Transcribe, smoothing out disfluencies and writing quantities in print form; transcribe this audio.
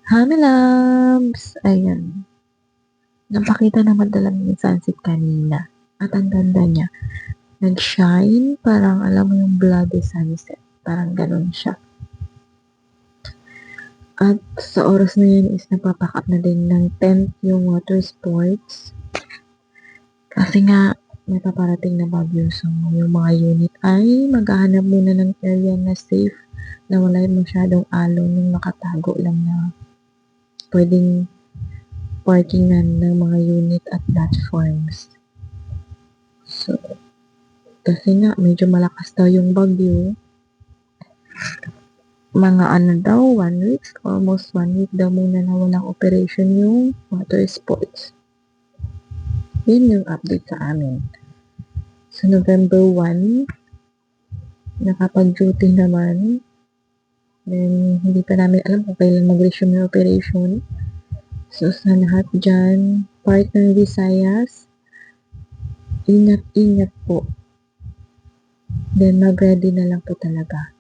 Hi, loves! Ayan, napakita naman talaga yung sunset kanina at ang ganda niya. Nag-shine, parang alam mo yung bloody sunset, parang gano'n siya. At sa oras na yun is nagpa-pack up na din ng tent yung water sports. Kasi nga may paparating na bagyo, so yung mga unit ay maghahanap muna ng area na safe, na wala masyadong alon, yung nakatago lang na pwedeng parkingan ng mga unit at platforms. So, kasi nga medyo malakas daw yung bagyo, mga ano daw, 1 week, almost 1 week daw muna na walang operation yung water sports. Yun yung update sa amin. So, November 1, nakapag-duty naman. Then, hindi pa namin alam kung kailan mag-resume yung operation. So, sa lahat dyan, part ng Visayas, ingat-ingat po. Then, mag-ready na lang po talaga.